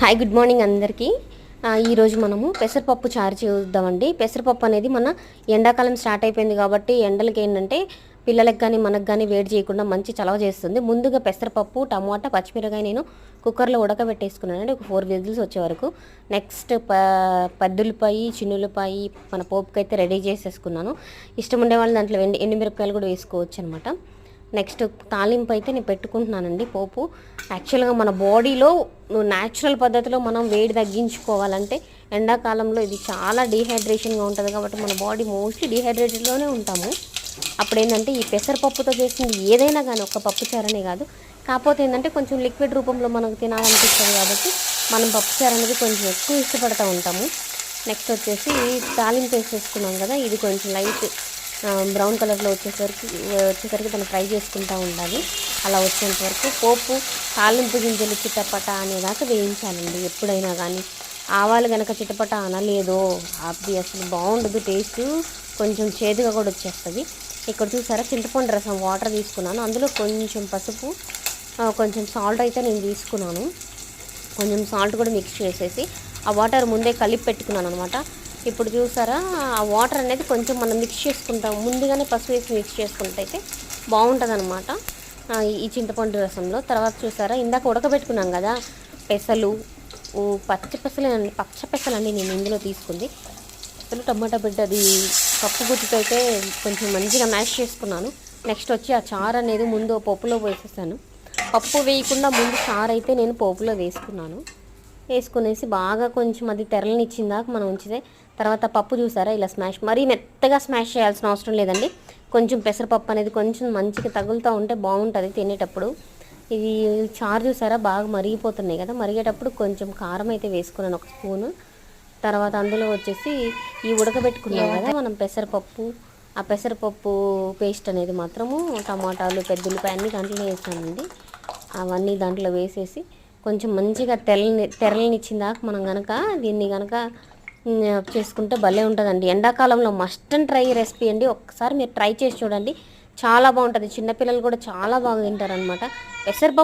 Hi good morning అందరికీ. ఈరోజు మనము పెసరపప్పు చారు చూద్దామండి. పెసరపప్పు అనేది మన ఎండాకాలం స్టార్ట్ అయిపోయింది కాబట్టి ఎండలకి ఏంటంటే పిల్లలకు కానీ మనకు కానీ వేడి చేయకుండా మంచి చలవ చేస్తుంది. ముందుగా పెసరపప్పు, టమాటా, పచ్చిమిరకాయ నేను కుక్కర్లో ఉడకబెట్టేసుకున్నానండి ఒక 4 విజిల్స్ వచ్చే వరకు. నెక్స్ట్ పెద్దుల్లిపాయి, చిన్నులపాయి మన పోపుకైతే రెడీ చేసేసుకున్నాను. ఇష్టం ఉండే వాళ్ళు దాంట్లో ఎండుమిరపకాయలు కూడా వేసుకోవచ్చు అనమాట. నెక్స్ట్ తాలింపు అయితే నేను పెట్టుకుంటున్నానండి పోపు. యాక్చువల్గా మన బాడీలో న్యాచురల్ పద్ధతిలో మనం వేడి తగ్గించుకోవాలంటే ఎండాకాలంలో ఇది చాలా డీహైడ్రేషన్గా ఉంటుంది కాబట్టి మన బాడీ మోస్ట్లీ డీహైడ్రేటెడ్లోనే ఉంటాము. అప్పుడు ఏంటంటే ఈ పెసరపప్పుతో చేసింది ఏదైనా కానీ ఒక పప్పు చారనే కాదు, కాకపోతే ఏంటంటే కొంచెం లిక్విడ్ రూపంలో మనకు తినాలనిపిస్తుంది కాబట్టి మనం పప్పు చారు అనేది కొంచెం ఎక్కువ ఇష్టపడుతూ ఉంటాము. నెక్స్ట్ వచ్చేసి తాలింపు వేసేసుకున్నాం కదా, ఇది కొంచెం లైట్ బ్రౌన్ కలర్లో వచ్చేసరికి దాన్ని ఫ్రై చేసుకుంటూ ఉండాలి. అలా వచ్చేంత వరకు పోపు తాలింపు గింజలు చిటపట అనేదాకా వేయించాలండి. ఎప్పుడైనా కానీ ఆవాలు కనుక చిటపట అనలేదో అది అసలు బాగుండదు, టేస్ట్ కొంచెం చేదుగా కూడా వచ్చేస్తుంది. ఇక్కడ చూసారా చింతపండు రసం వాటర్ తీసుకున్నాను, అందులో కొంచెం పసుపు, కొంచెం సాల్ట్ అయితే నేను తీసుకున్నాను. కొంచెం సాల్ట్ కూడా మిక్స్ చేసేసి ఆ వాటర్ ముందే కలిపి పెట్టుకున్నాను అనమాట. ఇప్పుడు చూసారా ఆ వాటర్ అనేది కొంచెం మనం మిక్స్ చేసుకుంటాం, ముందుగానే పసుపు వేసి మిక్స్ చేసుకుంటే అయితే బాగుంటుంది అనమాట ఈ చింతపండు రసంలో. తర్వాత చూసారా ఇందాక ఉడకబెట్టుకున్నాం కదా పెసలు, పచ్చ పెసలండి నేను ఇందులో తీసుకుంది. పెసలు టమాటా అది పప్పు గుత్తితో అయితే కొంచెం మంచిగా మ్యాష్ చేసుకున్నాను. నెక్స్ట్ వచ్చి ఆ చారు అనేది ముందు పప్పులో వేసేసాను. పప్పు వేయకుండా ముందు చారు అయితే నేను పోపులో వేసుకునేసి బాగా కొంచెం అది తెరలనిచ్చిందాక మనం ఉంచితే తర్వాత పప్పు చూసారా ఇలా మరీ మెత్తగా స్మాష్ చేయాల్సిన అవసరం లేదండి. కొంచెం పెసరపప్పు అనేది కొంచెం మంచిగా తగులుతూ ఉంటే బాగుంటుంది తినేటప్పుడు. ఇది చారు చూసారా బాగా మరిగిపోతున్నాయి కదా, మరిగేటప్పుడు కొంచెం కారం అయితే వేసుకున్నాను ఒక స్పూను. తర్వాత అందులో వచ్చేసి ఈ ఉడకబెట్టుకున్నాం కదా మనం పెసరపప్పు, ఆ పెసరపప్పు పేస్ట్ అనేది మాత్రము టమాటాలు, పెద్దుల్లిపాయ అన్నీ దాంట్లో వేసానండి. అవన్నీ దాంట్లో వేసేసి కొంచెం మంచిగా తెరలనిచ్చిందాక మనం కనుక దీన్ని కనుక చేసుకుంటే భలే ఉంటుందండి. ఎండాకాలంలో మస్ట్ అండ్ ట్రై రెసిపీ అండి. ఒక్కసారి మీరు ట్రై చేసి చూడండి, చాలా బాగుంటుంది. చిన్నపిల్లలు కూడా చాలా బాగా తింటారు అనమాట. పెసరపప్పు